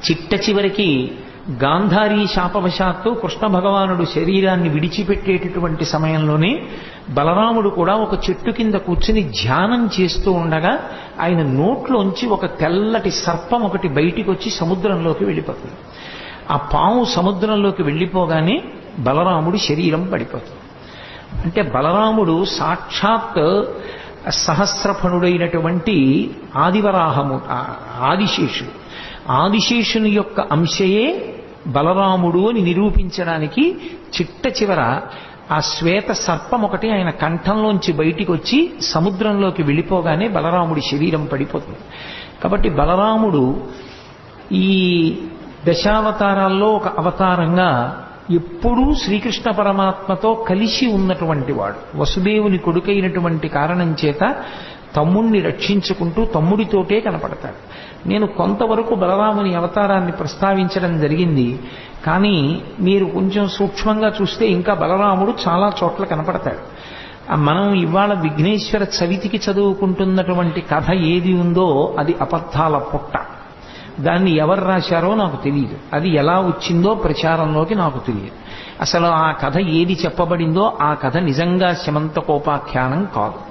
చిట్ట చివరికి గాంధారీ శాపవశాత్తు కృష్ణ భగవానుడు శరీరాన్ని విడిచిపెట్టేటటువంటి సమయంలోనే బలరాముడు కూడా ఒక చెట్టు కింద కూర్చుని ధ్యానం చేస్తూ ఉండగా ఆయన నోట్లోంచి ఒక తెల్లటి సర్పం ఒకటి బయటికి వచ్చి సముద్రంలోకి వెళ్ళిపోతుంది. ఆ పాము సముద్రంలోకి వెళ్ళిపోగానే బలరాముడి శరీరం పడిపోతుంది. అంటే బలరాముడు సాక్షాత్ సహస్రఫణుడైనటువంటి ఆదివరాహము ఆదిశేషుడు. ఆదిశేషుని యొక్క అంశయే బలరాముడు అని నిరూపించడానికి చిట్ట చివర ఆ శ్వేత సర్పం ఒకటి ఆయన కంఠంలోంచి బయటికి వచ్చి సముద్రంలోకి వెళ్ళిపోగానే బలరాముడి శరీరం పడిపోతుంది. కాబట్టి బలరాముడు ఈ దశావతారాల్లో ఒక అవతారంగా ఎప్పుడూ శ్రీకృష్ణ పరమాత్మతో కలిసి ఉన్నటువంటి వాడు. వసుదేవుని కొడుకైనటువంటి కారణం చేత తమ్ముణ్ణి రక్షించుకుంటూ తమ్ముడితోటే కనపడతాడు. నేను కొంతవరకు బలరాముని అవతారాన్ని ప్రస్తావించడం జరిగింది, కానీ మీరు కొంచెం సూక్ష్మంగా చూస్తే ఇంకా బలరాముడు చాలా చోట్ల కనపడతాడు. మనం ఇవాళ విఘ్నేశ్వర చవితికి చదువుకుంటున్నటువంటి కథ ఏది ఉందో అది అబద్ధాల పుట్ట. దాన్ని ఎవరు రాశారో నాకు తెలియదు, అది ఎలా వచ్చిందో ప్రచారంలోకి నాకు తెలియదు. అసలు ఆ కథ ఏది చెప్పబడిందో ఆ కథ నిజంగా శమంతకోపాఖ్యానం కాదు.